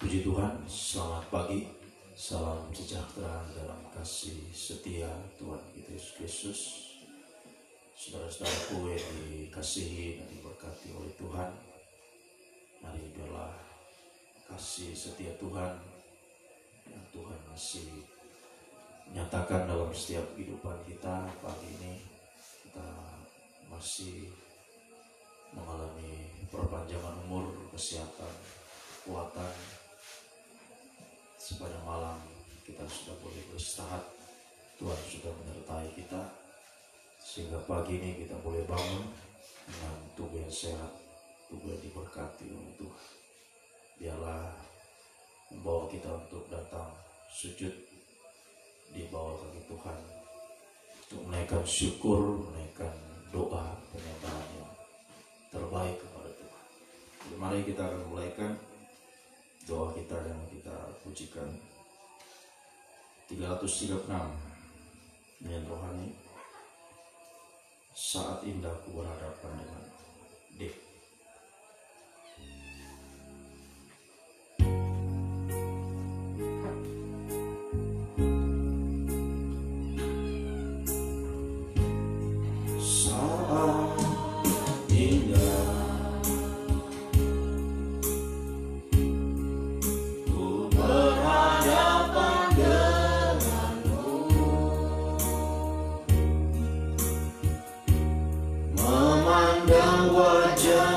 Puji Tuhan, selamat pagi, salam sejahtera dalam kasih setia Tuhan kita Yesus Kristus. Saudara-saudaraku yang dikasihi dan diberkati oleh Tuhan, mari biarlah kasih setia Tuhan yang Tuhan masih nyatakan dalam setiap kehidupan kita. Pagi ini kita masih mengalami perpanjangan umur, kesehatan, kekuatan. Sepanjang malam kita sudah boleh beristirahat, Tuhan sudah menyertai kita, sehingga pagi ini kita boleh bangun dengan tubuh yang sehat, tubuh yang diberkati oleh Tuhan. Biarlah membawa kita untuk datang sujud di bawah kaki Tuhan, untuk menaikkan syukur, menaikkan doa penyembahan yang terbaik kepada Tuhan. Jadi mari kita akan mulaikan doa kita yang kita pujikan 336 nyanyian rohani, saat indah ku berhadapan dengan Dia. Memandang wajah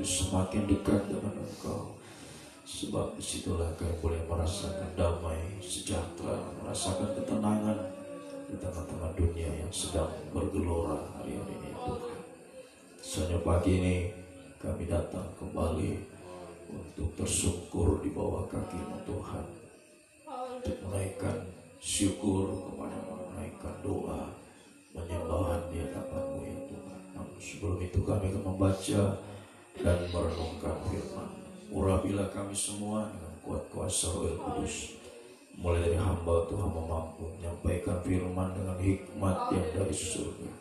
Semakin dekat dengan Engkau, sebab disitulah kami boleh merasakan damai, sejahtera, merasakan ketenangan di tengah-tengah dunia yang sedang bergelora hari-hari ini Tuhan. Soalnya pagi ini kami datang kembali untuk bersungkur di bawah kaki-Mu Tuhan, untuk menaikkan syukur kepada-Mu, menaikkan doa, penyembahan di hadapan-Mu ya Tuhan. Namun sebelum itu kami akan membaca dan merenungkan firman. Urapilah kami semua dengan kuat kuasa Roh Kudus. Mulai dari hamba Tuhan mampu menyampaikan firman dengan hikmat yang dari surga,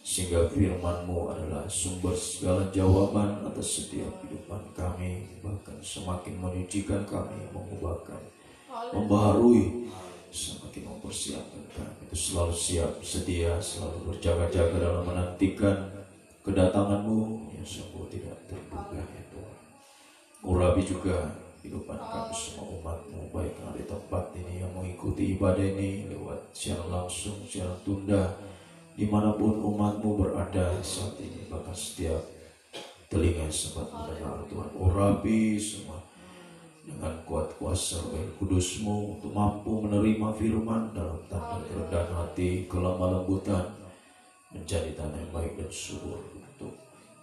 sehingga firman-Mu adalah sumber segala jawaban atas setiap kehidupan kami, bahkan semakin menyucikan kami, mengubahkan, membaharui, semakin mempersiapkan kami itu selalu siap, sedia, selalu berjaga-jaga dalam menantikan kedatangan-Mu yang sungguh tidak terduga ya Tuhan. Urapi juga kehidupan kami semua umat-Mu, baik yang ada di tempat ini yang mengikuti ibadah ini lewat siaran langsung, siaran tunda, dimanapun umat-Mu berada saat ini, bahkan setiap telinga yang sempat mendengar Tuhan. Urapi semua dengan kuat kuasa Roh Kudus-Mu untuk mampu menerima firman dalam tanda kerendahan hati, kelemah lembutan, menjadi tanah yang baik dan subur untuk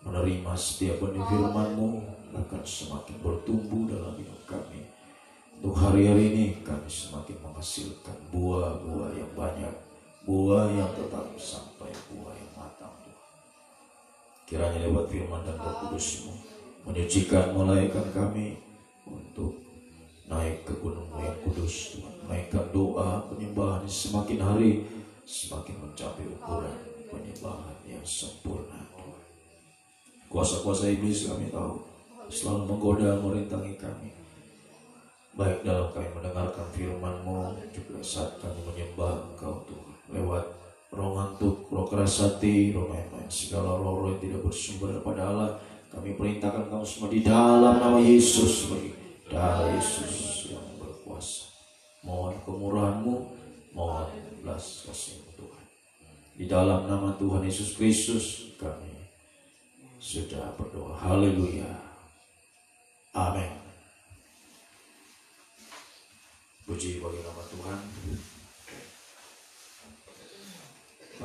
menerima setiap benih firman-Mu, bahkan semakin bertumbuh dalam hidup kami. Untuk hari-hari ini kami semakin menghasilkan buah-buah yang banyak, buah yang tetap sampai buah yang matang Tuhan. Kiranya lewat firman dan Roh Kudus-Mu menyucikan, melayakkan kami untuk naik ke gunung-Mu yang kudus Tuhan. Menaikkan doa, penyembahan semakin hari semakin mencapai ukuran penyembahan yang sempurna Tuhan. Kuasa-kuasa iblis kami tahu selalu menggoda, merintangi kami, baik dalam kami mendengarkan firman-Mu, juga saat kami menyembah Engkau Tuhan, lewat roh ngantuk, roh keras hati, roh main-main, segala roh-roh yang tidak bersumber daripada Allah, kami perintahkan kamu semua di dalam nama Yesus, bagi darah Yesus yang berkuasa. Mohon kemurahan-Mu, mohon belas kasih-Mu Tuhan. Di dalam nama Tuhan Yesus Kristus kami sudah berdoa. Haleluya. Amin. Puji bagi nama Tuhan.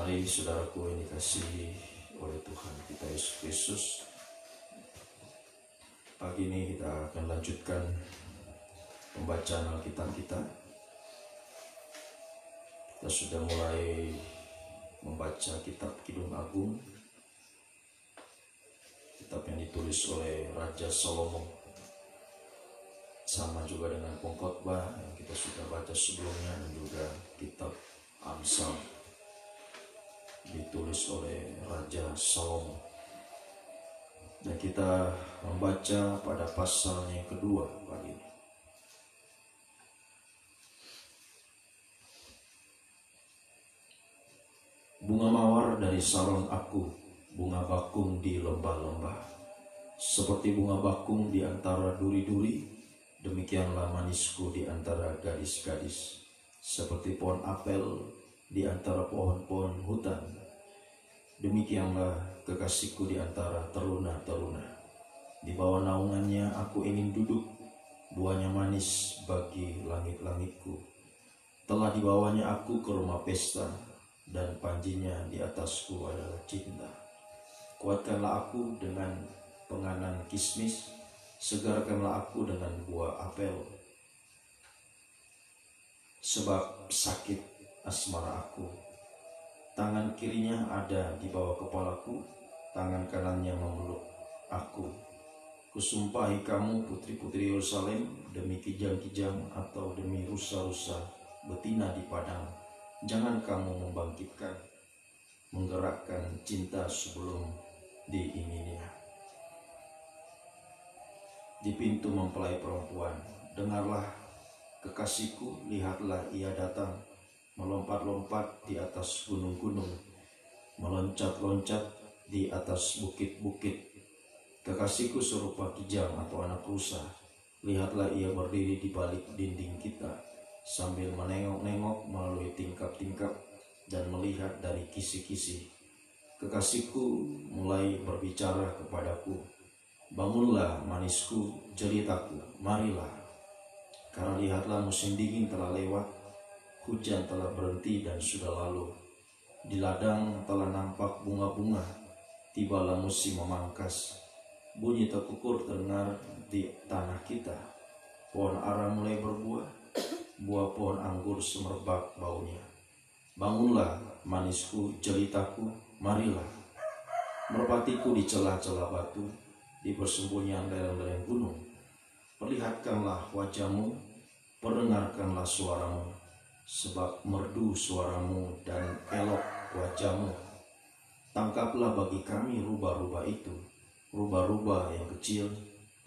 Mari saudaraku yang dikasihi oleh Tuhan kita Yesus Kristus, pagi ini kita akan lanjutkan pembacaan Alkitab kita. Kita sudah mulai membaca kitab Kidung Agung, kitab yang ditulis oleh Raja Salomo, sama juga dengan Pengkhotbah yang kita sudah baca sebelumnya, dan juga kitab Amsal ditulis oleh Raja Salomo. Dan kita membaca pada pasalnya yang kedua pagi ini. Bunga mawar dari Saron aku, bunga bakung di lembah-lembah. Seperti bunga bakung di antara duri-duri, demikianlah manisku di antara gadis-gadis. Seperti pohon apel di antara pohon-pohon hutan, demikianlah kekasihku di antara teruna-teruna. Di bawah naungannya aku ingin duduk, buahnya manis bagi langit-langitku. Telah dibawanya aku ke rumah pesta, dan panjinya di atasku adalah cinta. Kuatkanlah aku dengan penganan kismis, segarkanlah aku dengan buah apel. Sebab sakit asmara aku, tangan kirinya ada di bawah kepalaku, tangan kanannya memeluk aku. Kusumpahi kamu putri-putri Yerusalem, demi kijang-kijang atau demi rusa-rusa betina di padang, jangan kamu membangkitkan, menggerakkan cinta sebelum diingininya. Di pintu mempelai perempuan, dengarlah kekasihku, lihatlah ia datang, melompat-lompat di atas gunung-gunung, meloncat-loncat di atas bukit-bukit. Kekasihku serupa kijang atau anak rusa, lihatlah ia berdiri di balik dinding kita, sambil menengok-nengok melalui tingkap-tingkap dan melihat dari kisi-kisi. Kekasihku mulai berbicara kepadaku, bangunlah manisku, jelitaku, marilah. Karena lihatlah musim dingin telah lewat, hujan telah berhenti dan sudah lalu. Di ladang telah nampak bunga-bunga, tibalah musim memangkas. Bunyi tekukur terdengar di tanah kita. Pohon ara mulai berbuah, buah pohon anggur semerbak baunya. Bangunlah manisku, jelitaku, marilah. Merpatiku di celah-celah batu, di persembunyian lereng-lereng gunung. Perlihatkanlah wajahmu, perdengarkanlah suaramu, sebab merdu suaramu dan elok wajahmu. Tangkaplah bagi kami rubah-rubah itu, rubah-rubah yang kecil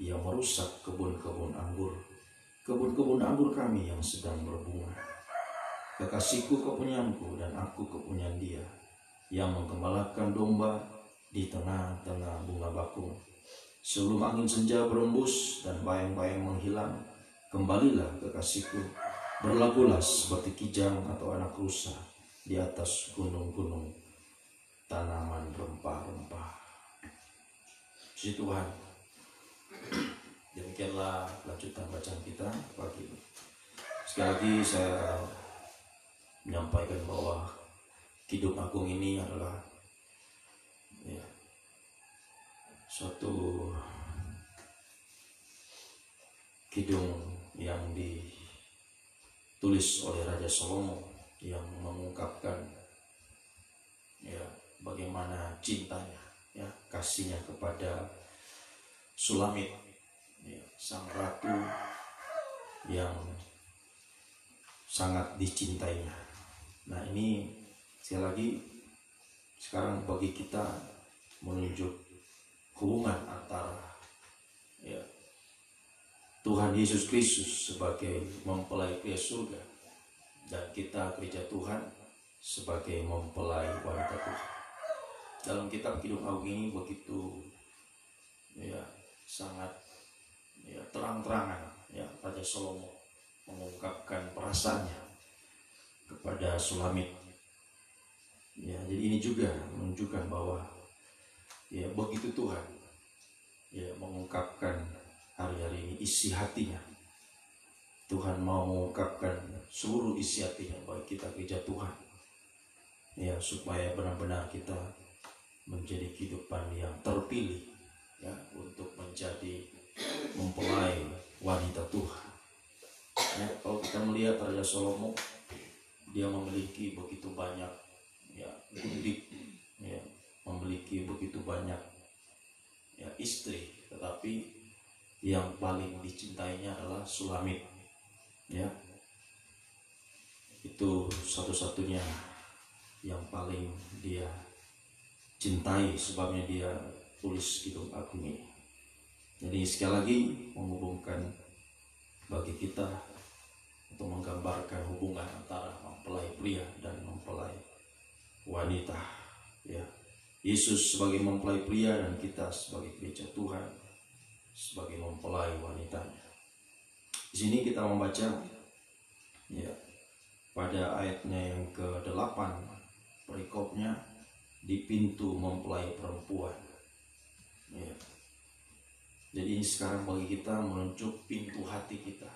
yang merusak kebun-kebun anggur, kebun-kebun anggur kami yang sedang berbunga. Kekasihku kepunyaanku dan aku kepunyaan dia, yang menggembalakan domba di tengah-tengah bunga bakung. Sebelum angin senja berembus dan bayang-bayang menghilang, kembalilah kekasihku, berlakulah seperti kijang atau anak rusa di atas gunung-gunung, tanaman rempah-rempah. Puji Tuhan. Demikianlah lanjutan bacaan kita pagi ini. Sekali lagi saya menyampaikan bahwa Kidung Agung ini adalah suatu kidung yang ditulis oleh Raja Salomo, yang mengungkapkan bagaimana cintanya, kasihnya kepada Sulamit, sang ratu yang sangat dicintainya. Nah, ini sekali lagi sekarang bagi kita menunjuk hubungan antara Tuhan Yesus Kristus sebagai mempelai pria surga dan kita gereja Tuhan sebagai mempelai wanita Tuhan. Dalam kitab Kidung Agung ini begitu sangat terang-terangan Raja Salomo mengungkapkan perasaannya kepada Sulamit. Jadi ini juga menunjukkan bahwa begitu Tuhan mengungkapkan hari-hari ini isi hatinya. Tuhan mau mengungkapkan seluruh isi hatinya bagi kita gereja Tuhan. ya, supaya benar-benar kita menjadi kehidupan yang terpilih, ya, untuk menjadi mempelai wanita Tuhan. Ya, kalau kita melihat Raja Salomo, dia memiliki begitu banyak, ya, gundik, ya, memiliki begitu banyak, ya, istri, tetapi yang paling dicintainya adalah Sulamit, ya. Itu satu-satunya yang paling dia cintai, sebabnya dia tulis kitab agung ini. Jadi sekali lagi menghubungkan bagi kita untuk menggambarkan hubungan antara mempelai pria dan mempelai wanita, ya. Yesus sebagai mempelai pria dan kita sebagai gereja Tuhan sebagai mempelai wanitanya. Di sini kita membaca, ya, pada ayatnya yang ke-8, perikopnya di pintu mempelai perempuan, ya. Jadi sekarang bagi kita menunjuk pintu hati kita,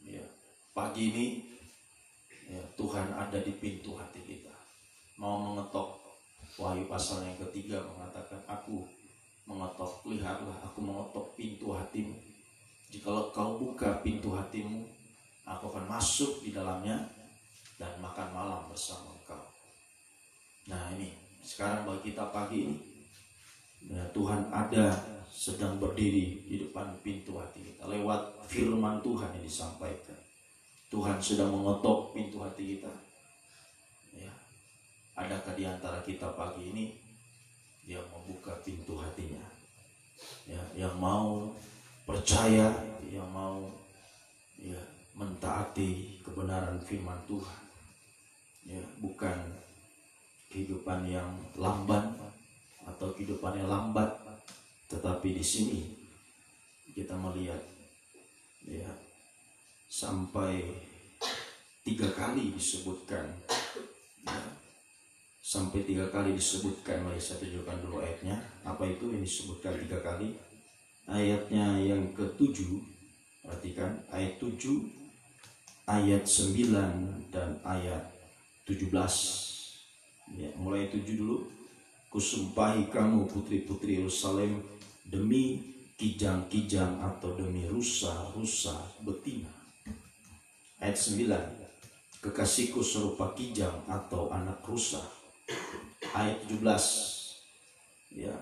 ya. Pagi ini, ya, Tuhan ada di pintu hati kita, mau mengetok. Wahyu pasal yang ke-3 mengatakan, aku mengetok, lihatlah aku mengetok pintu hatimu. Jikalau kau buka pintu hatimu, aku akan masuk di dalamnya dan makan malam bersama engkau. Nah, ini sekarang bagi kita pagi ini, ya, Tuhan ada sedang berdiri di depan pintu hati kita. Lewat firman Tuhan yang disampaikan, Tuhan sedang mengetok pintu hati kita, ya. Adakah di antara kita pagi ini yang membuka pintu hatinya, ya, yang mau percaya, yang mau, ya, mentaati kebenaran firman Tuhan, ya, bukan kehidupan yang lamban atau kehidupan yang lambat, tetapi di sini kita melihat, ya, sampai 3 kali disebutkan, ya, sampai 3 kali disebutkan. Mari saya tunjukkan dulu ayatnya. Apa itu yang disebutkan 3 kali? Ayatnya yang ke-7, perhatikan ayat 7, ayat 9 dan ayat 17. Ya, mulai 7 dulu. Kusumpahi kamu putri-putri Yerusalem demi kijang-kijang atau demi rusa-rusa betina. Ayat 9, kekasihku serupa kijang atau anak rusa. Ayat 17, ya,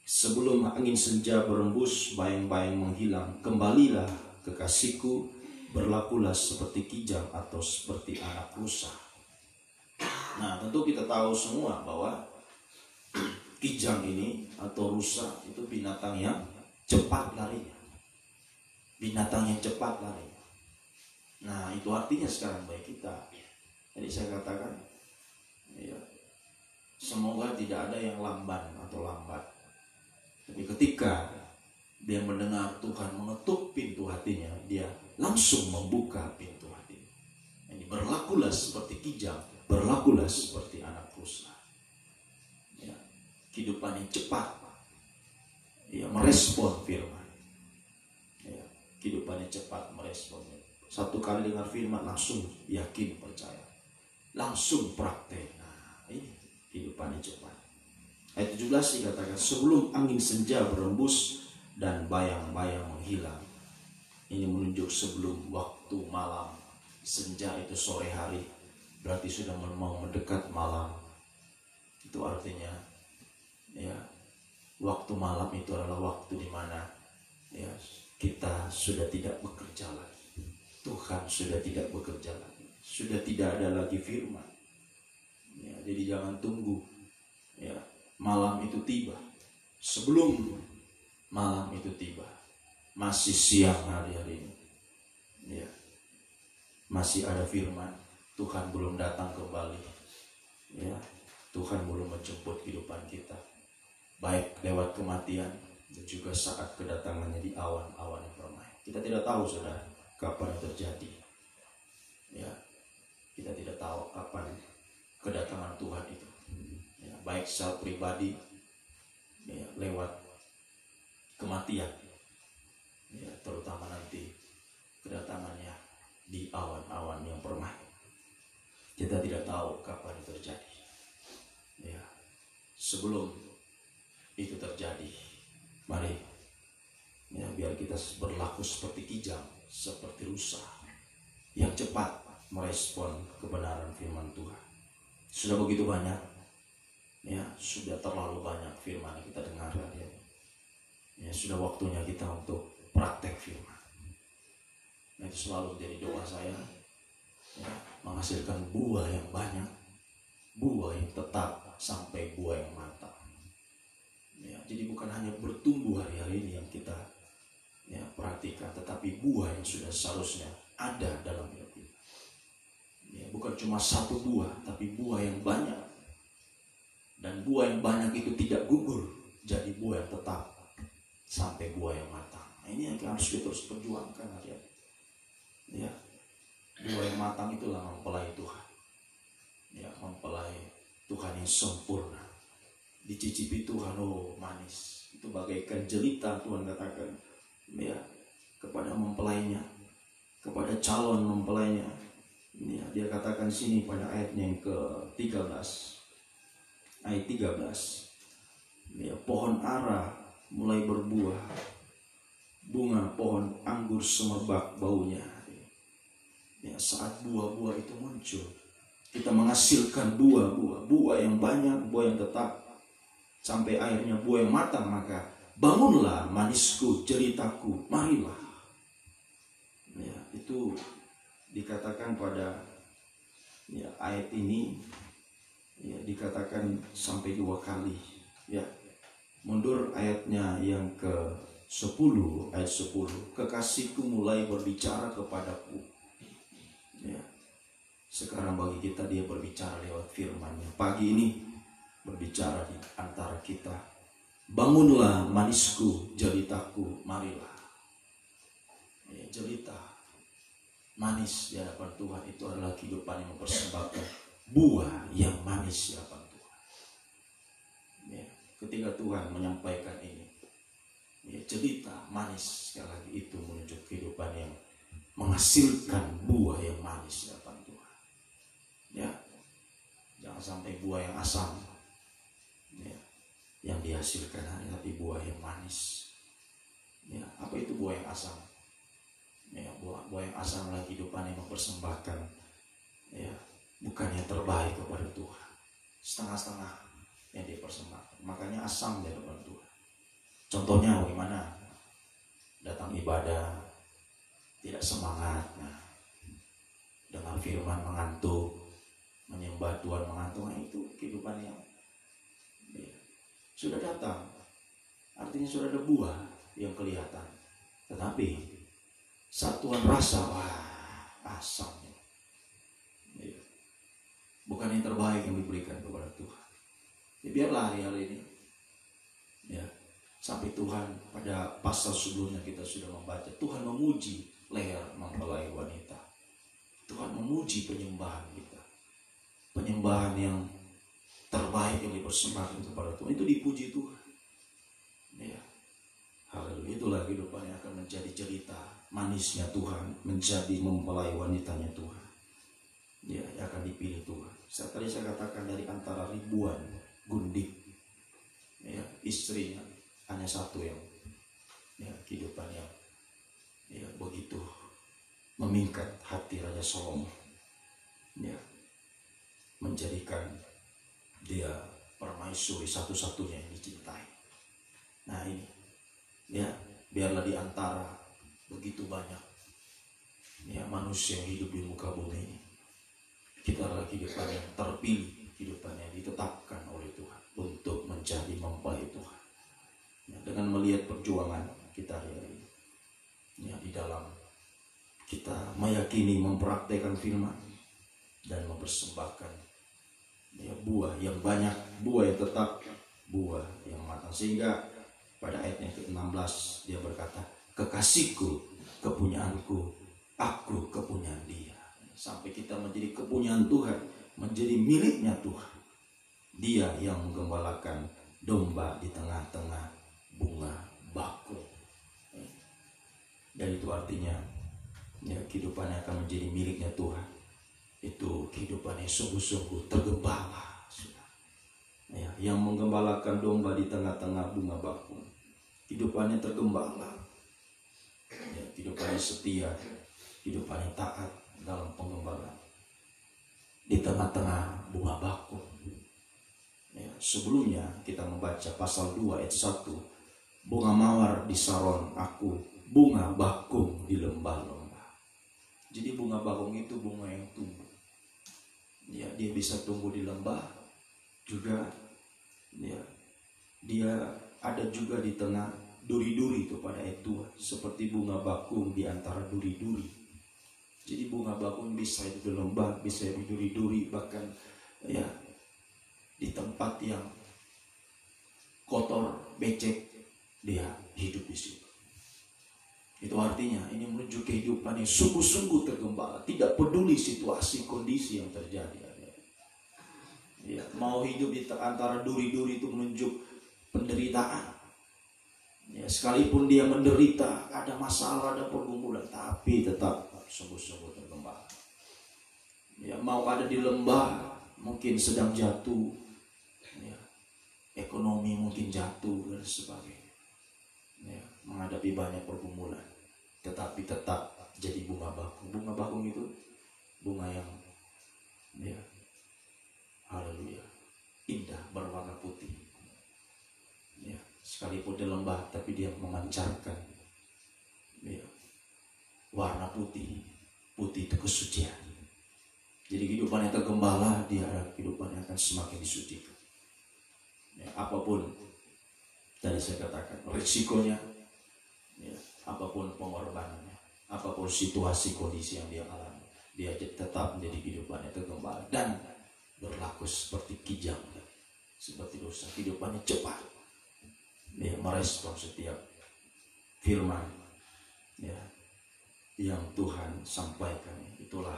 sebelum angin senja berembus, bayang-bayang menghilang, kembalilah kekasihku, berlakulah seperti kijang atau seperti anak rusa. Nah, tentu kita tahu semua bahwa kijang ini atau rusa itu binatang yang cepat larinya. Binatang yang cepat larinya. Nah, itu artinya sekarang bagi kita. Jadi saya katakan, ya, semoga tidak ada yang lamban atau lambat. Tapi ketika dia mendengar Tuhan mengetuk pintu hatinya, dia langsung membuka pintu hatinya. Ini berlakulah seperti kijang, berlakulah seperti anak rusa. Ya, kehidupan yang cepat, ya, merespon firman. Ya, kehidupan yang cepat meresponnya. 1 kali dengar firman langsung yakin, percaya, langsung praktek. Nah, ini kehidupan yang cepat. Ayat 17 dikatakan, sebelum angin senja berembus dan bayang-bayang menghilang. Ini menunjuk sebelum waktu malam. Senja itu sore hari, berarti sudah mau mendekat malam. Itu artinya, ya, waktu malam itu adalah waktu di mana, ya, kita sudah tidak bekerja lagi. Tuhan sudah tidak bekerja lagi, sudah tidak ada lagi firman. Ya, jadi jangan tunggu, ya, malam itu tiba. Sebelum malam itu tiba, masih siang hari-hari ini, ya, masih ada firman. Tuhan belum datang kembali, ya, Tuhan belum menjemput kehidupan kita, baik lewat kematian dan juga saat kedatangannya di awan-awan yang permai. Kita tidak tahu, saudara, kapan terjadi. Ya, kita tidak tahu kapan kedatangan Tuhan itu. Ya, baik secara pribadi, ya, lewat kematian, ya, terutama nanti kedatangannya di awan-awan yang permai. Kita tidak tahu kapan itu terjadi. Ya, sebelum itu terjadi, mari ya, biar kita berlaku seperti kijang, seperti rusa yang cepat merespon kebenaran firman Tuhan. Sudah begitu banyak, ya, sudah terlalu banyak firman yang kita dengar ya. Ya, sudah waktunya kita untuk praktek firman. Nah, itu selalu jadi doa saya, ya, menghasilkan buah yang banyak, buah yang tetap sampai buah yang matang. Ya, jadi bukan hanya bertumbuh hari-hari ini yang kita ya perhatikan, tetapi buah yang sudah seharusnya ada dalam hidup kita. Ya, bukan cuma satu buah, tapi buah yang banyak. Dan buah yang banyak itu tidak gugur, jadi buah yang tetap sampai buah yang matang. Nah, ini yang harus kita terus perjuangkan hari-hari. Ya, buah yang matang itulah mempelai Tuhan. Ya, mempelai Tuhan yang sempurna. Dicicipi Tuhan, oh manis. Itu bagaikan jelita, Tuhan katakan, ya, kepada mempelainya, kepada calon mempelainya. Ya, dia katakan sini pada ayatnya yang ke-13, ayat 13. Ya, pohon ara mulai berbuah, bunga pohon anggur semerbak baunya. Ya, saat buah-buah itu muncul, kita menghasilkan buah yang banyak, buah yang tetap, sampai akhirnya buah yang matang, maka bangunlah manisku, ceritaku, marilah. Ya, itu dikatakan pada ya, ayat ini, ya, dikatakan sampai 2 kali. Ya, mundur ayatnya yang ke-10, ayat 10. Kekasihku mulai berbicara kepadaku. Ya, sekarang bagi kita dia berbicara lewat firman-Nya. Pagi ini berbicara di antara kita. Bangunlah manisku, jelitaku, marilah. Ya, jelita, manis di hadapan Tuhan itu adalah kehidupan yang mempersembahkan buah yang manis di hadapan Tuhan. Ya, ketika Tuhan menyampaikan ini, ya, jelita, manis, sekali lagi itu menunjuk kehidupan yang menghasilkan buah yang manis di hadapan Tuhan. Ya, jangan sampai buah yang asam, ya, yang dihasilkan hanya tapi buah yang manis. Ya, apa itu buah yang asam? Ya, buah yang asam adalah kehidupan yang mempersembahkan, ya, bukan yang terbaik kepada Tuhan. Setengah-setengah yang dipersembahkan. Makanya asam di hadapan Tuhan. Contohnya bagaimana? Datang ibadah tidak semangat, nah, dengar firman mengantuk, menyembah Tuhan mengantuk. Nah, itu kehidupan yang ya, sudah datang, artinya sudah ada buah yang kelihatan, tetapi satuan rasa, wah, asam, ya, bukan yang terbaik yang diberikan kepada Tuhan. Ya, biarlah hari-hari ini, ya, sampai Tuhan pada pasal sebelumnya kita sudah membaca, Tuhan memuji leher mempelai wanita. Tuhan memuji penyembahan kita, penyembahan yang terbaik yang dipersembahkan kepada Tuhan, itu dipuji Tuhan. Ya, haleluya. Itulah kehidupan yang akan menjadi jelita manisnya Tuhan, menjadi mempelai wanitanya Tuhan. Ya, yang akan dipilih Tuhan. Tadi saya katakan dari antara ribuan gundik, ya, istrinya hanya satu yang, ya, kehidupan yang, ya, begitu memingkat hati Raja Salomo, ya, menjadikan dia permaisuri satu-satunya yang dicintai. Nah ini, ya, biarlah di antara begitu banyak, ya, manusia yang hidup di muka bumi ini, kita adalah kehidupan yang terpilih, kehidupan yang ditetapkan oleh Tuhan untuk menjadi mempelai Tuhan. Ya, dengan melihat perjuangan kita hari ini, ya, di dalam kita meyakini, mempraktekkan firman dan mempersembahkan, ya, buah yang banyak, buah yang tetap, buah yang matang. Sehingga pada ayat yang ke-16 dia berkata, kekasihku, kepunyaanku, aku kepunyaan dia. Sampai kita menjadi kepunyaan Tuhan, menjadi miliknya Tuhan. Dia yang menggembalakan domba di tengah-tengah bunga bakung. Dan itu artinya, ya, kehidupan yang akan menjadi miliknya Tuhan itu kehidupan yang sungguh-sungguh tergembala. Ya, yang menggembalakan domba di tengah-tengah bunga bakung. Kehidupannya tergembala. Ya, kehidupannya setia, kehidupannya taat dalam penggembalaan di tengah-tengah bunga bakung. Ya, sebelumnya kita membaca pasal 2 ayat 1. Bunga mawar di Saron aku, bunga bakung di lembah-lembah. Jadi bunga bakung itu bunga yang tumbuh. Ya, dia bisa tumbuh di lembah juga. Ya, dia ada juga di tengah duri-duri itu pada ayat 2. Seperti bunga bakung di antara duri-duri. Jadi bunga bakung bisa di lembah, bisa di duri-duri, bahkan ya di tempat yang kotor, becek, dia hidup di situ. Itu artinya ini menuju kehidupan yang sungguh-sungguh tergembala, tidak peduli situasi kondisi yang terjadi. Ya, mau hidup di antara duri-duri itu menunjuk penderitaan. Ya, sekalipun dia menderita, ada masalah, ada pergumulan, tapi tetap sungguh-sungguh tergembala. Ya, mau ada di lembah, mungkin sedang jatuh, ya, ekonomi mungkin jatuh dan sebagainya. Ya, menghadapi banyak pergumulan, tetapi tetap jadi bunga bakung. Bunga bakung itu bunga yang, ya, haleluya, indah, berwarna putih. Ya, sekalipun di lembah, tapi dia memancarkan, ya, warna putih. Putih itu kesucian. Jadi kehidupan yang tergembala, dia adalah kehidupan yang akan semakin disucikan. Ya, apapun tadi saya katakan risikonya, ya, apapun pengorbanannya, apapun situasi kondisi yang dia alami, dia tetap menjadi kehidupan yang tergembala dan berlaku seperti kijang, seperti dosa. Kehidupannya cepat, dia merespon setiap firman, ya, yang Tuhan sampaikan. Itulah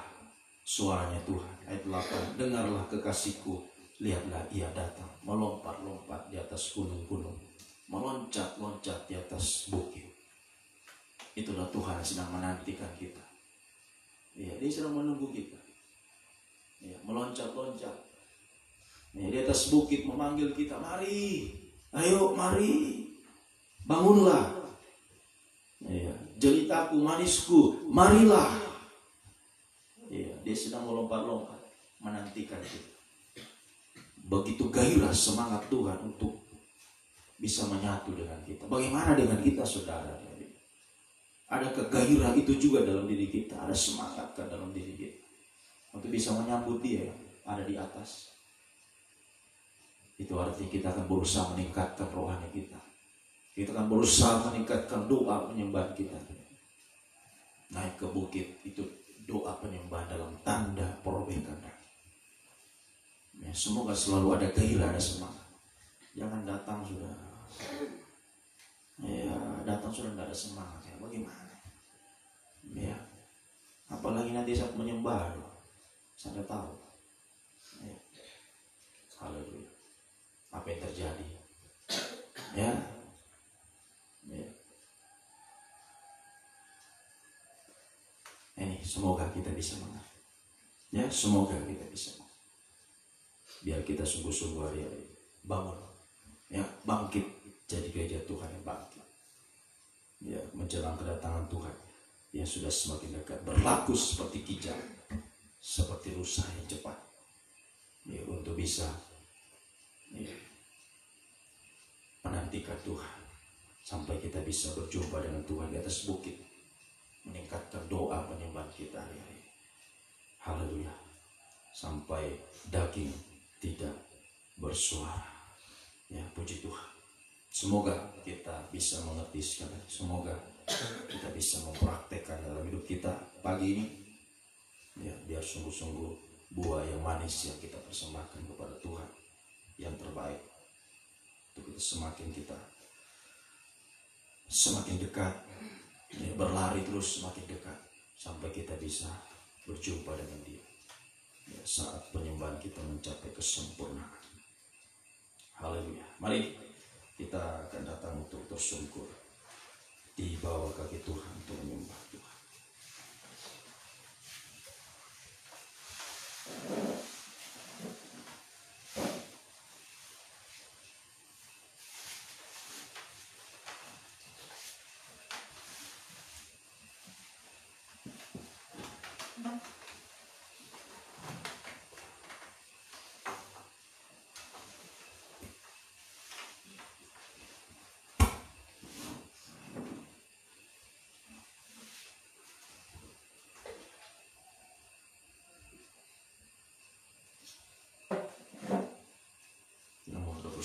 suaranya Tuhan. Ayat 8, dengarlah kekasihku, lihatlah ia datang, melompat-lompat di atas gunung-gunung, meloncat-loncat di atas bukit. Itulah Tuhan sedang menantikan kita. Ya, dia sedang menunggu kita. Ya, meloncat-loncat, ya, di atas bukit memanggil kita, mari, ayo, mari, bangunlah, ya, jelitaku, manisku, marilah. Ya, dia sedang melompat-lompat menantikan kita. Begitu gairah semangat Tuhan untuk bisa menyatu dengan kita. Bagaimana dengan kita, saudara? Ada kegairah itu juga dalam diri kita, ada semangat kan dalam diri kita untuk bisa menyambut dia yang ada di atas. Itu artinya kita akan berusaha meningkatkan rohani kita. Kita akan berusaha meningkatkan doa penyembahan kita. Naik ke bukit itu doa penyembahan dalam tanda perobekan. Ya, semoga selalu ada gairah, ada semangat. Jangan datang sudah, ya, datang sudah tidak ada semangat. Ya, bagaimana? Ya, apalagi nanti saat menyembah, saya tahu. Ya. Haleluya. Apa yang terjadi? Ya. Ya. Ini semoga kita bisa mengerti. Ya, semoga kita bisa mengerti. Biar kita sungguh-sungguh hari-hari bangun, ya, bangkit jadi gereja Tuhan yang bangkit. Ya, menjelang kedatangan Tuhan yang sudah semakin dekat, berlaku seperti kijang, seperti rusa yang cepat. Ya, untuk bisa, ya, menantikan Tuhan sampai kita bisa berjumpa dengan Tuhan di atas bukit, meningkatkan doa penyembahan kita hari-hari. Haleluya. Sampai daging tidak bersuara. Ya, puji Tuhan. Semoga kita bisa mengerti sekali. Semoga kita bisa mempraktekkan dalam hidup kita pagi ini. Ya, biar sungguh-sungguh buah yang manis yang kita persembahkan kepada Tuhan yang terbaik. Untuk kita semakin dekat, ya, berlari terus semakin dekat sampai kita bisa berjumpa dengan Dia. Ya, saat penyembahan kita mencapai kesempurnaan. Haleluya. Mari kita akan datang untuk tersungkur di bawah kaki Tuhan untuk menyembah Tuhan.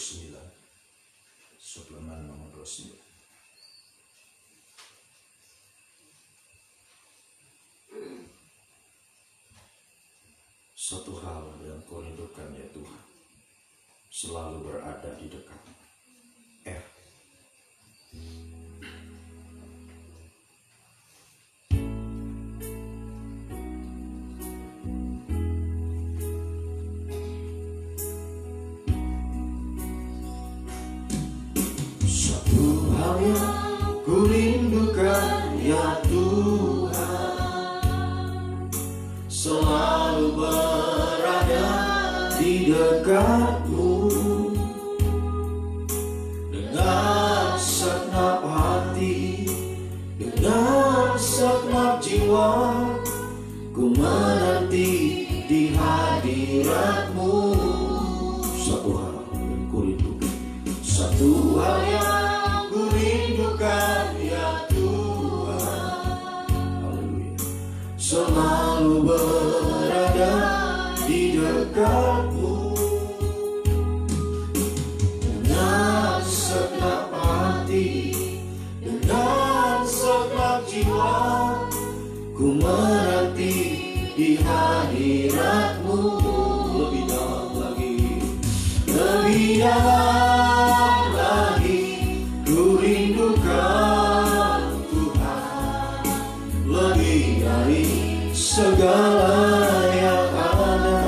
29, suplemen nomor 29. Satu hal yang kau rindukan ya Tuhan, selalu berada di dekat. Satu hal yang ku rindukan ya Tuhan, selalu berada di dekatmu. Dengan segenap hati, dengan segenap jiwa, ku menanti di hadiratmu. Satu hal yang ku rindukan, satu hal yang ku rindukan ya Tuhan, haleluya, selalu berada di dekatmu. Dengan segenap hati, dengan segenap jiwa, ku menanti di hadiratmu. Lebih dalam lagi, lebih dalam lagi, ku rindukan Tuhan, lebih dari segala yang ada.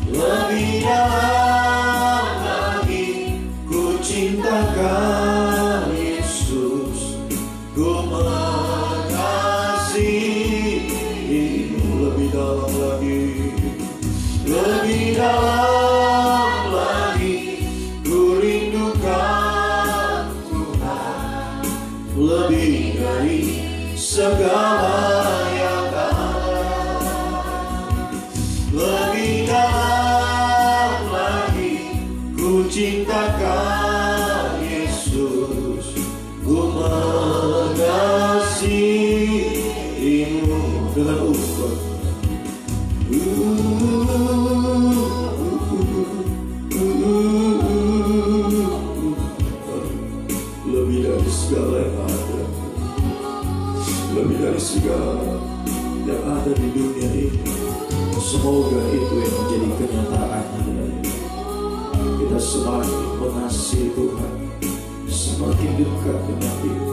Lebih dalam lagi, ku cintakan Yesus, ku mengasihimu. Lebih dalam lagi, lebih dalam lagi, ku rindukan Tuhan, lebih dari segala yang ada. Lebih dalam lagi, ku cintakan Yesus, ku mengasihimu. Dengan ukhuwah, lebih dari segala yang ada, lebih dari segala yang ada di dunia ini. Semoga itu yang menjadi kenyataan. Kita semakin mengasihi Tuhan, semakin dekat dengan Dia.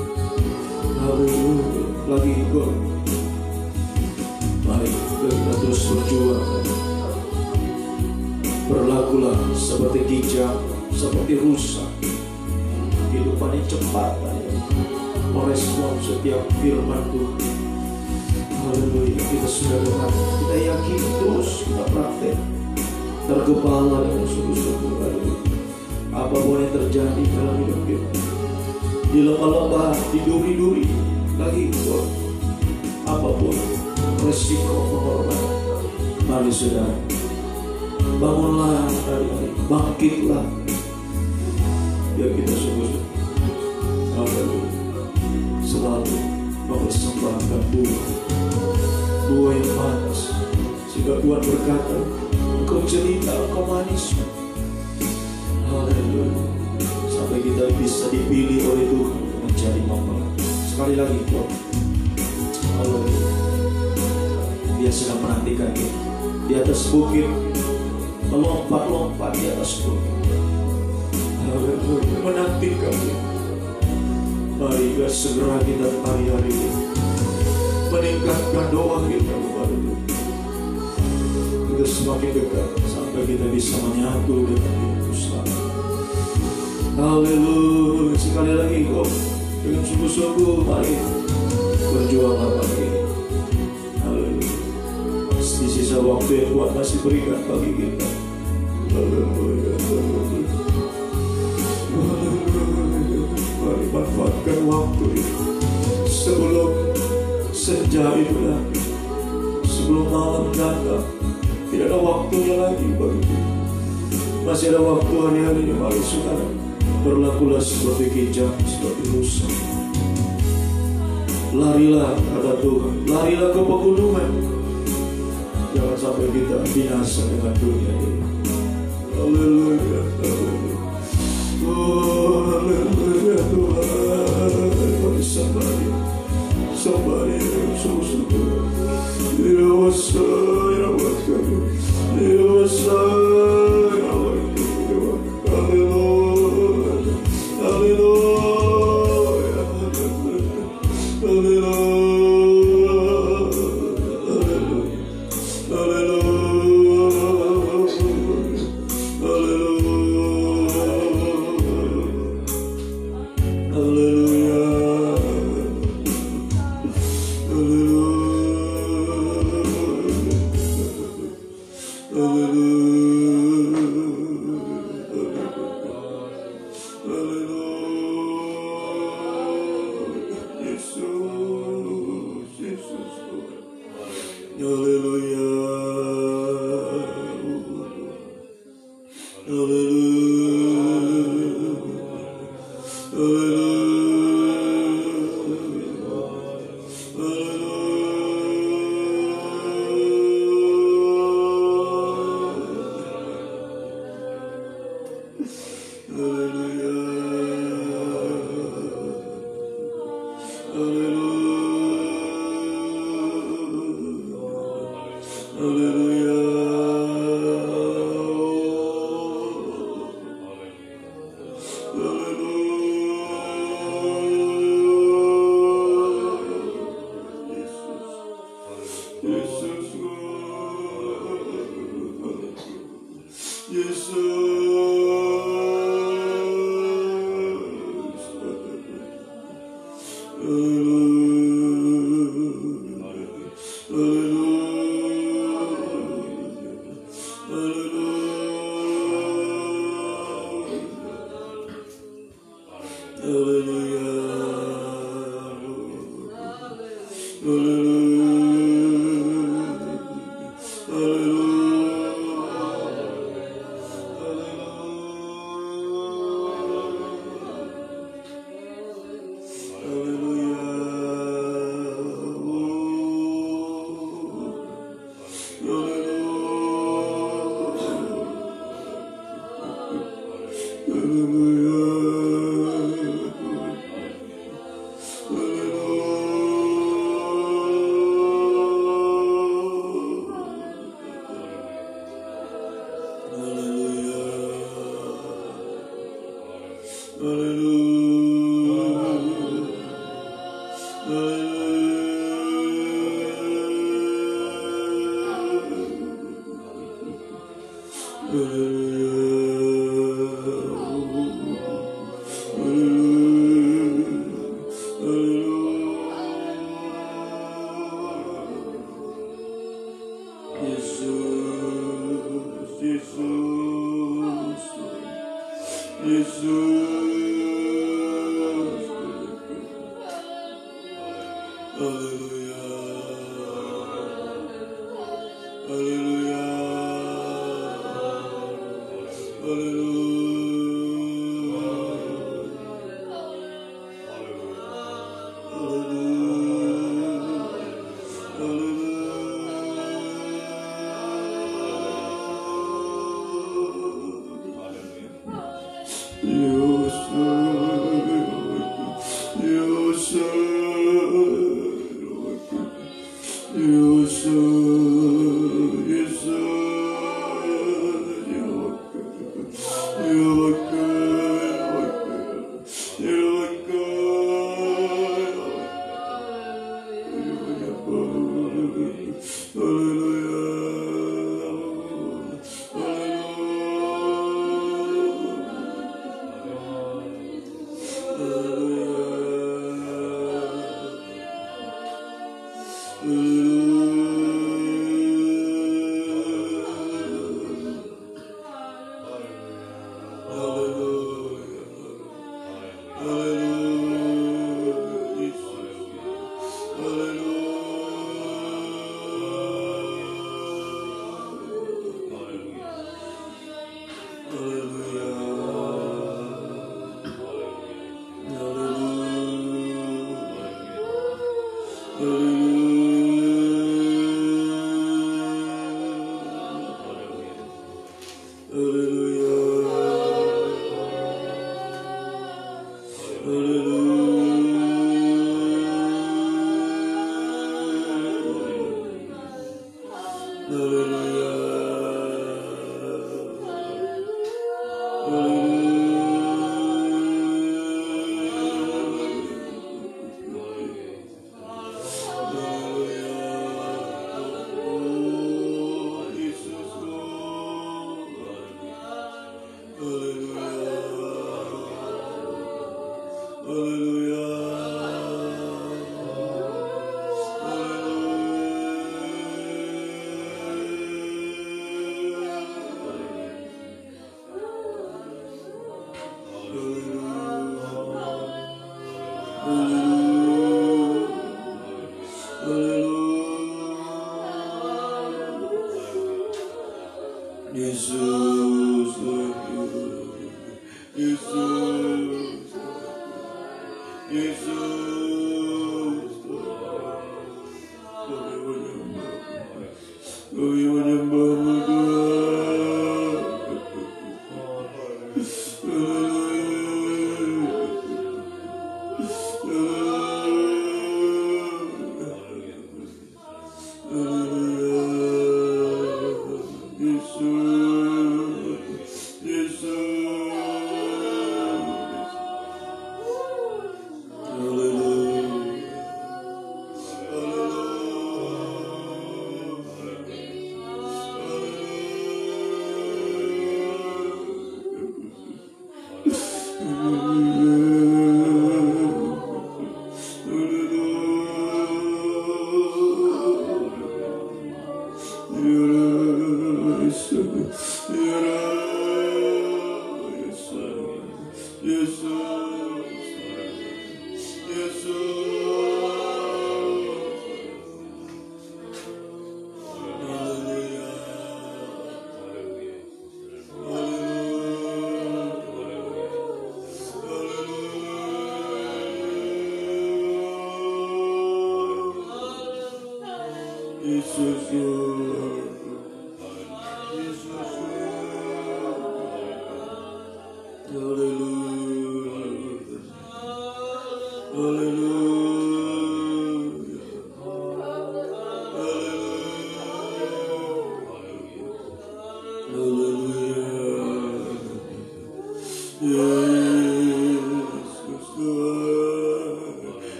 Haleluya. Lagi God, mari kita terus berjuang. Berlakulah seperti kijang, seperti rusa. Kehidupan yang cepat merespon setiap firman Tuhan. Haleluya. Kita sudah dengar, kita yakin, terus kita praktek, tergembala dengan sungguh-sungguh. Apapun yang terjadi dalam hidup kita, di lembah-lembah, di duri-duri, lagi God, apapun resiko pengorbanan, mari saudara, bangunlah dari hari, bangkitlah, biar kita sungguh-sungguh selalu mempersembahkan buah yang manis, sehingga Tuhan berkata, engkau cerita, engkau manis. Haleluya. Sampai kita bisa dipilih oleh Tuhan menjadi mempelai. Sekali lagi Tuhan, haleluya, Dia sedang menantikan kita di atas bukit, melompat-lompat di atas bukit. Haleluya, menantikan kita. Mari biar segera kita hari-hari ini meningkatkan doa kita kepada Tuhan. Kita semakin dekat sampai kita bisa menyatu dengan Dia selalu. Haleluya. Sekali lagi kok, dengan sungguh-sungguh mari berjuanglah pagi ini. Haleluya. Di sisa waktu yang Tuhan masih berikan bagi kita. Haleluya. Mari manfaatkan waktu ini sebelum senja itu lagi, sebelum malam datang. Tidak ada waktunya lagi bagi kita. Masih ada waktu hari-hari ini. Mari saudara, berlakulah seperti kijang, seperti rusa. Larilah kepada Tuhan, larilah ke pegunungan. Jangan sampai kita binasa dengan dunia ini. Haleluya, haleluya. Oh, haleluya Tuhan. Mari somebody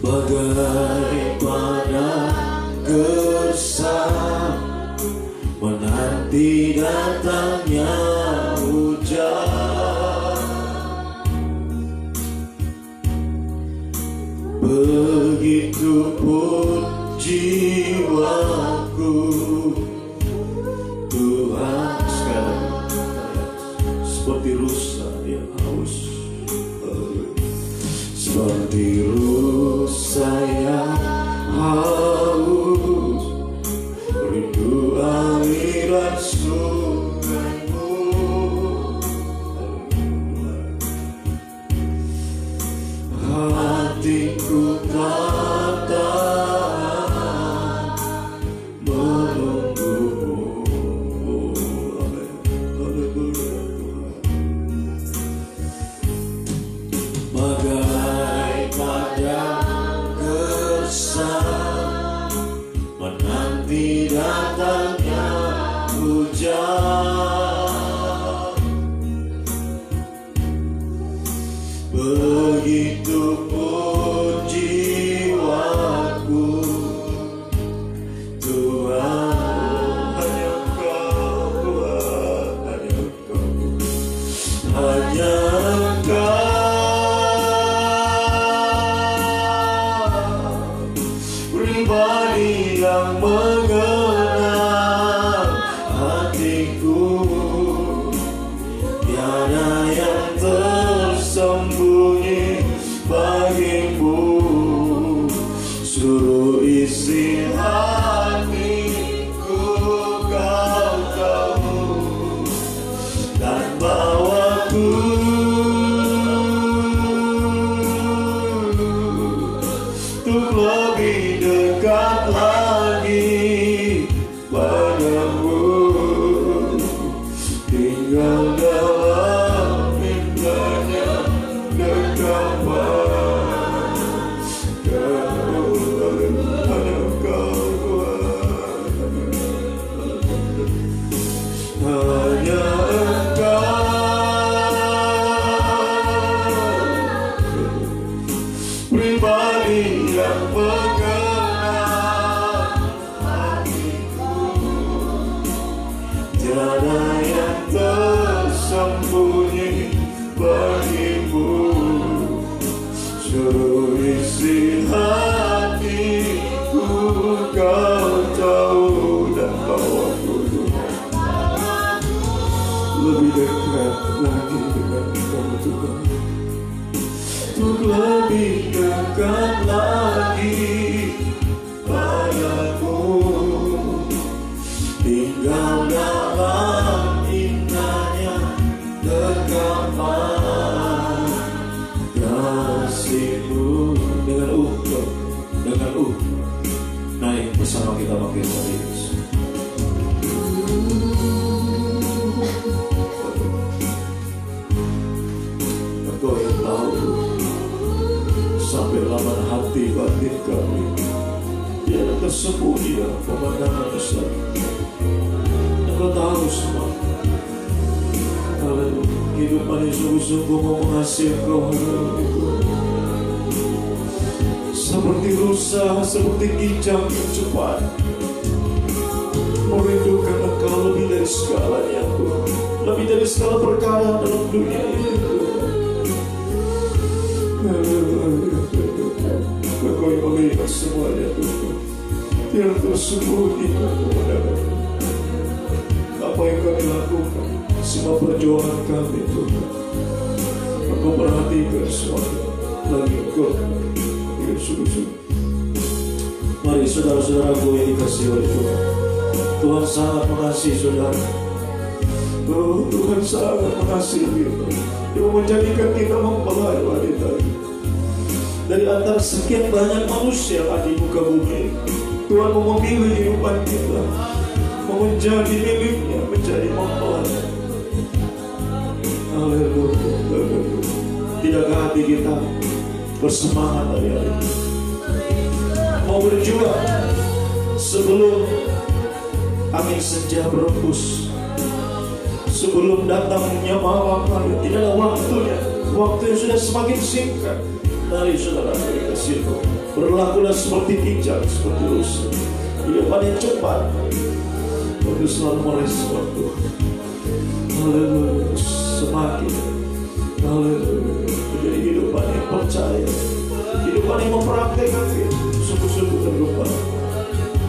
bagai pada gersang menanti datangnya hujan. Begitupun jiwaku, Tuhan, sekarang seperti rusa yang haus, seperti rusa yang haus, rindu aliran sungaimu. Hatiku tak tahan menunggumu. Bagai pada gersang menanti datangnya hujan, begitupun jiwaku, Tuhan, hanya Engkau, Tuhan, hanya Engkau, hanya Engkau. Pribadi yang mengenal hatiku, tiada yang tersembunyi bagimu. Seluruh isi hatiku Kau tahu, dan bawaku untuk lebih dekat lagi padamu, tinggal dalam indahnya dekapan. Hanya Engkau, hanya Engkau. Pribadi yang mengenal hatiku, tiada yang tersembunyi bagimu. Seluruh isi hatiku Kau tahu, dan bawaku lebih dekat lagi dengan Engkau, Tuhan, untuk lebih dekat lagi padamu, tinggal dalam indahnya dekapan kasih-Mu. Dengan naik bersama kita makin serius. Engkau yang tahu sampai laman hati batin kami, tiada tersembunyi dalam pemandangan besar. Engkau tahu semua. Kalau kehidupan yang sungguh-sungguh mau mengasihi Engkau, seperti rusa, seperti kijang yang cepat merindukan Engkau lebih dari segalanya, Tuhan, lebih dari segala perkara dalam dunia ini, Tuhan. Engkau yang melihat semuanya, Tuhan, tiada tersembunyi kepada apa yang kami lakukan, semua perjuangan kami, Tuhan. Engkau perhatikan semuanya. Lagi Engkau sungguh-sungguh. Mari saudara-saudaraku yang dikasihi oleh Tuhan, Tuhan sangat mengasihi saudara. Tuhan sangat mengasihi kita. Dia menjadikan kita mempelai wanita. Dari antara sekian banyak manusia di muka bumi, Tuhan mau memilih kehidupan kita, mau menjadi miliknya, menjadi mempelai. Haleluya. Tidakkah hati kita bersemangat hari-hari mau berjuang sebelum angin senja berembus, sebelum datangnya malam hari? Tidaklah waktunya, waktu yang sudah semakin singkat. Mari saudara kasih Tuhan, berlakulah seperti kijang, seperti rusa. Kehidupan yang cepat untuk selalu merespon Tuhan. Haleluya. Semakin haleluya menjadi kehidupan yang percaya, kehidupan yang mempraktekkan sungguh-sungguh terlupa,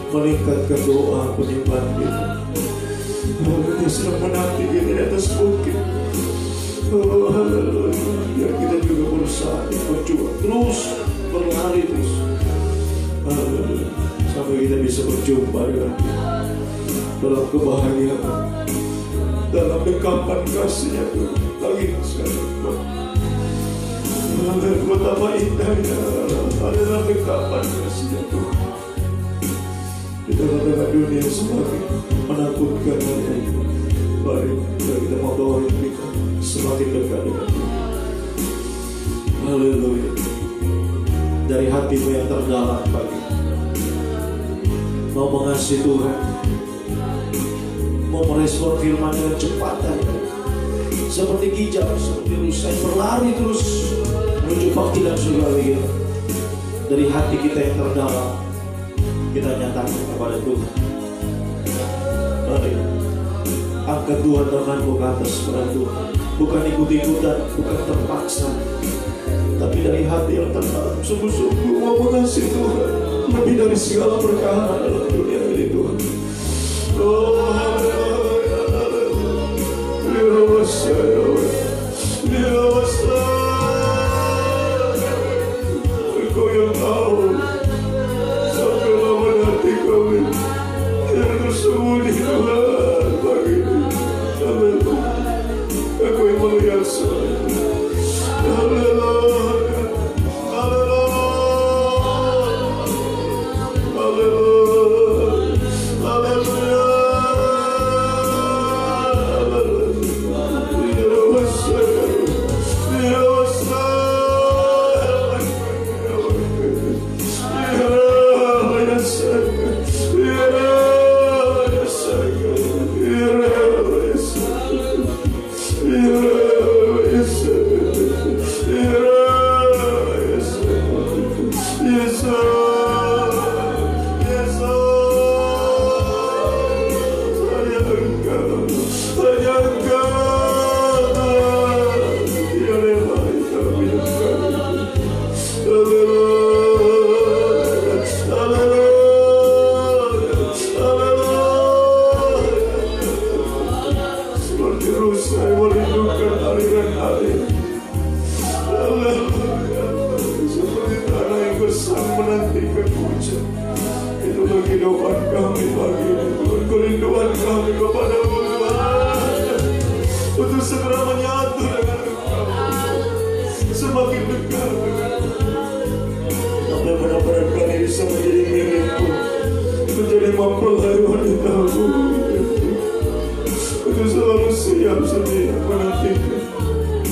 meningkatkan doa penyembahan kita. Dia sedang menanti kita di atas bukit. Oh haleluya. Biar kita juga berusaha berjuang terus, berlari terus, haleluya, sampai kita bisa berjumpa dengan dia dalam kebahagiaan, dalam dekapan kasih-Nya Tuhan. Lagi sekali betapa indahnya dalam dekapan kasih-Nya Tuhan. Di tengah-tengah dunia semakin menakutkan, mari kita membawa kita semakin dekat dengan Dia. Haleluya. Dari hatimu yang terdalam pagi mau mengasihi Tuhan, mau merespon firman dengan cepat dan seperti kijang, seperti rusa yang berlari terus menuju panggilan surgawi kita. Dari hati kita yang terdalam kita nyatakan kepada Tuhan, mari angkat dua tanganmu ke atas kepada Tuhan. Bukan ikut-ikutan, bukan terpaksa, tapi dari hati yang terdalam, sungguh-sungguh mau mengasihi Tuhan lebih dari segala perkara dalam dunia ini Tuhan. Oh haleluya, Engkau yang tahu sampai lama hati kami yang tersembunyi Tuhan pagi ini. Aku yang melihat semuanya. Haleluya, haleluya, haleluya, haleluya,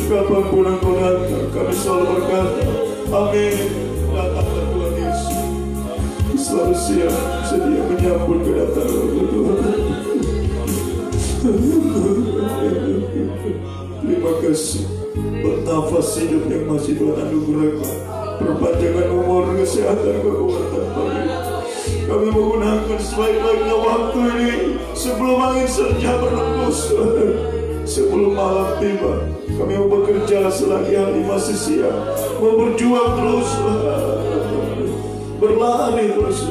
kapanpun Engkau datang, kami selalu berkata, amin. Datanglah Tuhan Yesus, selalu siap sedia menyambut kedatangan Tuhan. Terima kasih buat nafas hidup yang masih Tuhan anugerahkan, perpanjangan umur, kesehatan, kekuatan pagi. Kami menggunakan sebaik-baiknya waktu ini sebelum angin senja berhembus, sebelum malam tiba. Kami mau bekerja selagi hari masih siang, mau berjuang terus, berlari terus,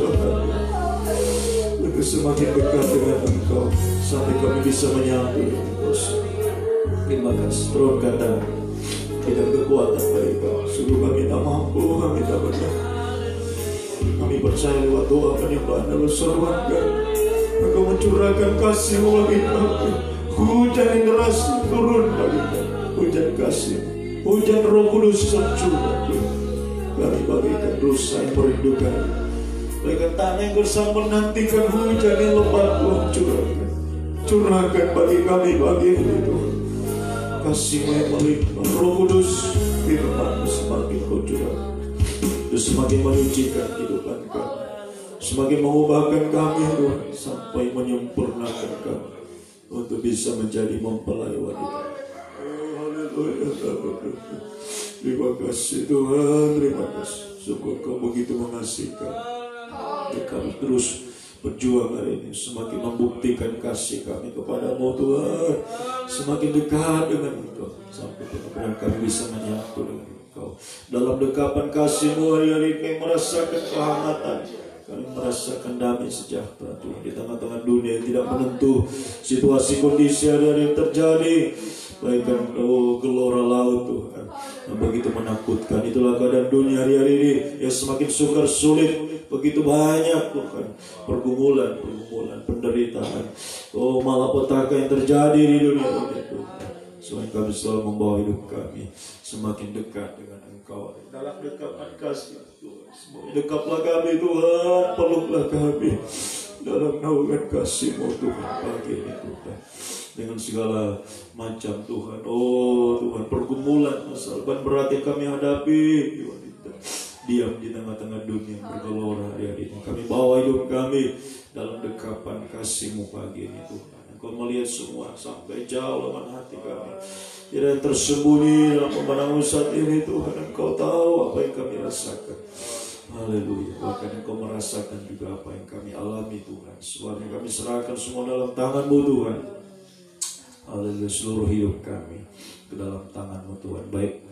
untuk semakin dekat dengan Engkau sampai kami bisa menyambut terus. Terima kasih. Turunkan tangan kita kekuatan dari Engkau. Sungguh kami tak mampu, kami tak benar. Kami percaya lewat doa penyembahan dan berseruankan Engkau mencurahkan kasih-Mu bagi kami. Hujan yang deras turun bagi kami. Hujan kasih, hujan Roh Kudus tercurah. Kami bagikan dosa yang merindukan, bagikan tanah yang bersama menantikan hujan yang lebat Tuhan curahkan. Curahkan bagi kami bagi itu kasih-Mu yang melimpah. Roh Kudus, firman-Mu semakin Kau curahkan, dan semakin menyucikan kehidupan kami, semakin mengubahkan kami Tuhan, sampai menyempurnakan kami untuk bisa menjadi mempelai wanita. Terima kasih Tuhan, terima kasih. Sungguh Kau begitu mengasihi kami. Kami terus berjuang hari ini, semakin membuktikan kasih kami kepadamu Tuhan, semakin dekat dengan Engkau, sampai benar-benar kami bisa menyatu dengan Engkau. Dalam dekapan kasih-Mu hari-hari kami merasakan kehangatan, kami merasakan damai sejahtera Tuhan di tengah-tengah dunia yang tidak menentu. Situasi kondisi hari-hari yang terjadi, bagaikan gelora laut Tuhan yang begitu menakutkan. Itulah keadaan dunia hari-hari ini yang semakin sukar sulit. Begitu banyak Tuhan pergumulan, penderitaan, malapetaka yang terjadi di dunia ini Tuhan. Selain kami selalu membawa hidup kami semakin dekat dengan Engkau dalam dekapan kasih Tuhan. Semoga dekaplah kami Tuhan, peluklah kami dalam naungan kasih-Mu Tuhan pagi ini Tuhan. Dengan segala macam Tuhan, Tuhan, pergumulan, masalah berat yang kami hadapi Tuhan, diam di tengah-tengah dunia yang bergelora hari ini. Kami bawa hidup kami dalam dekapan kasih-Mu pagi ini Tuhan. Engkau melihat semua sampai jauh dalam hati kami. Tidak yang tersembunyi dalam pemandangan saat ini Tuhan. Engkau tahu apa yang kami rasakan. Haleluya. Bahkan Engkau merasakan juga apa yang kami alami Tuhan. Semuanya kami serahkan semua dalam tangan-Mu Tuhan. Haleluya. Seluruh hidup kami ke dalam tangan-Mu Tuhan. Baik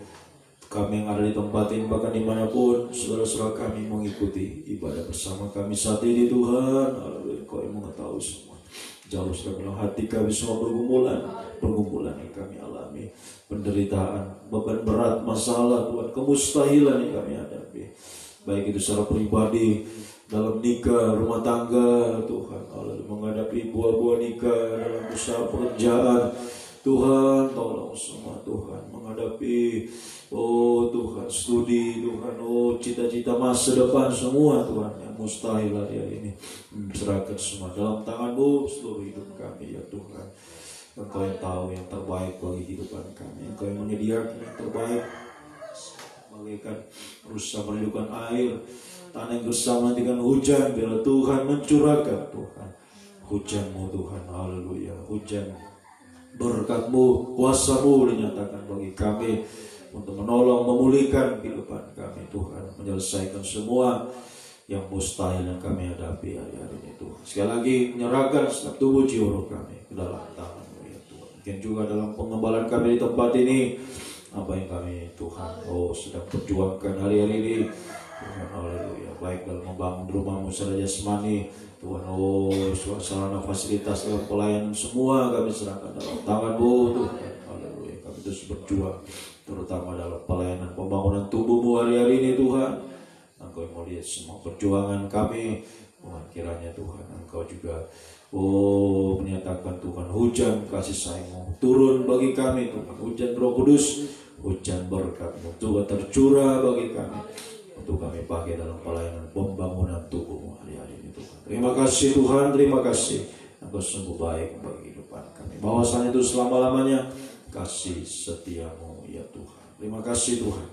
kami yang ada di tempat ini, bahkan dimanapun saudara-saudara kami mengikuti ibadah bersama kami saat ini Tuhan. Haleluya. Engkau yang mengetahui semua. Jauh sudah dalam hati kami semua pergumulan yang kami alami, penderitaan, beban berat, masalah Tuhan, kemustahilan yang kami hadapi, baik itu secara pribadi, dalam nikah, rumah tangga Tuhan, menghadapi buah-buah nikah, dalam usaha pekerjaan Tuhan, tolong semua Tuhan, menghadapi Tuhan, studi Tuhan, cita-cita masa depan semua Tuhan yang mustahil hari ini, serahkan semua dalam tangan-Mu seluruh hidup kami ya Tuhan. Engkau yang tahu yang terbaik bagi kehidupan kami, Engkau yang menyediakan yang terbaik, bagaikan rusa merindukan air, tanah yang gersam menantikan hujan, biarlah Tuhan mencurahkan Tuhan hujan-Mu Tuhan, haleluya, hujan berkat-Mu, kuasa-Mu dinyatakan bagi kami untuk menolong, memulihkan kehidupan kami Tuhan, menyelesaikan semua yang mustahil yang kami hadapi hari-hari ini Tuhan. Sekali lagi menyerahkan setiap tubuh jiwa roh kami ke dalam tangan-Mu ya Tuhan. Mungkin juga dalam pengembalaan kami di tempat ini, apa yang kami Tuhan sedang perjuangkan hari-hari ini Tuhan, haleluya, baik dalam membangun rumah-Mu secara jasmani Tuhan, sarana fasilitas dalam pelayanan semua kami serahkan dalam tangan-Mu Tuhan, haleluya. Kami terus berjuang terutama dalam pelayanan pembangunan tubuh-Mu hari-hari ini Tuhan. Engkau yang melihat semua perjuangan kami Tuhan, kiranya Tuhan Engkau juga menyatakan Tuhan hujan kasih sayang-Mu turun bagi kami Tuhan, hujan Roh Kudus, hujan berkat-Mu Tuhan tercurah bagi kami untuk kami pakai dalam pelayanan pembangunan tubuh-Mu hari-hari ini Tuhan. Terima kasih Tuhan, terima kasih Engkau sungguh baik bagi kehidupan kami, bahwasanya itu selama-lamanya kasih setia-Mu ya Tuhan. Terima kasih Tuhan,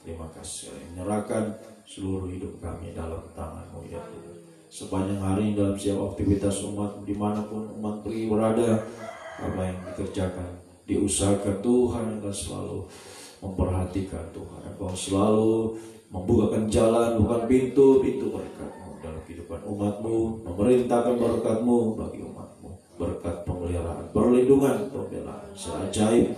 terima kasih menyerahkan seluruh hidup kami dalam tangan-Mu ya Tuhan. Sepanjang hari dalam setiap aktivitas umat dimanapun umat pergi berada, apa yang dikerjakan, diusahakan Tuhan, Engkau selalu memperhatikan Tuhan. Engkau selalu membukakan jalan, bukan pintu-pintu berkat-Mu dalam kehidupan umat-Mu, memerintahkan berkat-Mu bagi umat-Mu, berkat pemeliharaan, perlindungan, pembelaan seajaib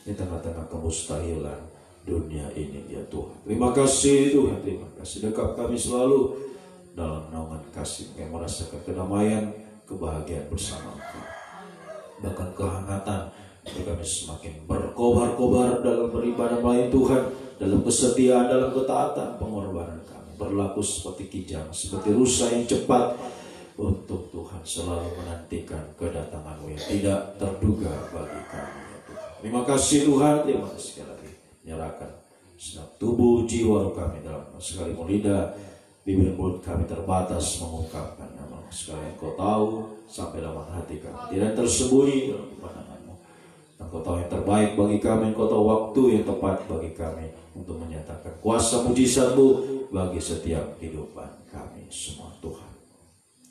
di tengah-tengah kemustahilan dunia ini ya Tuhan. Terima kasih Tuhan, terima kasih. Dekat kami selalu dalam naungan kasih, yang merasakan kedamaian, kebahagiaan bersama Engkau, bahkan kehangatan. Kami semakin berkobar-kobar dalam beribadah melayani Tuhan, dalam kesetiaan, dalam ketaatan, pengorbanan kami berlaku seperti kijang, seperti rusa yang cepat untuk Tuhan selalu menantikan kedatangan-Mu yang tidak terduga bagi kami ya Tuhan. Terima kasih Tuhan, terima kasih sekali lagi. Menyerahkan segenap tubuh jiwa kami dalam sekalipun lidah, bibir mulut kami terbatas mengungkapkan nama sekali Engkau tahu sampai dalam hati kami, tidak tersembunyi dalam pandangan-Mu. Engkau tahu yang terbaik bagi kami, Engkau tahu waktu yang tepat bagi kami untuk menyatakan kuasa mujizat-Mu bagi setiap kehidupan kami semua Tuhan.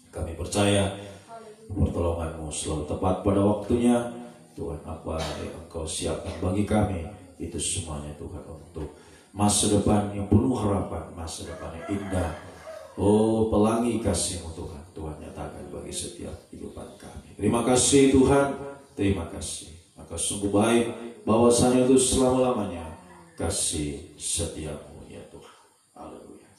Kami percaya pertolongan-Mu selalu tepat pada waktunya Tuhan. Apa yang Engkau siapkan bagi kami Itu semuanya Tuhan untuk masa depan yang penuh harapan, masa depan yang indah. Oh, pelangi kasih-Mu Tuhan, Tuhan nyatakan bagi setiap kehidupan kami. Terima kasih Tuhan, terima kasih. Maka sungguh baik bahwasanya itu selama-lamanya kasih setiamu ya Tuhan. Haleluya.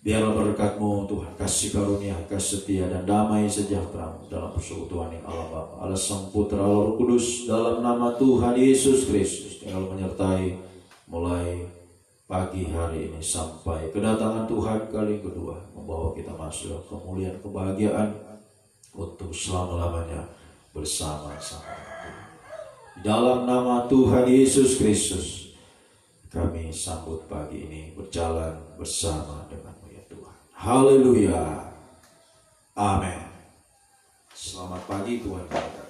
Biarlah berkat-Mu Tuhan, kasih karunia, kasih setia dan damai sejahtera dalam persekutuan yang Allah Bapa, Allah Sang Putra, Allah Roh Kudus, dalam nama Tuhan Yesus Kristus, tinggal menyertai mulai pagi hari ini sampai kedatangan Tuhan kali kedua, membawa kita masuk kemuliaan kebahagiaan untuk selama-lamanya bersama-sama. Dalam nama Tuhan Yesus Kristus, kami sambut pagi ini berjalan bersama dengan-Mu ya Tuhan. Haleluya. Amin. Selamat pagi Tuhan.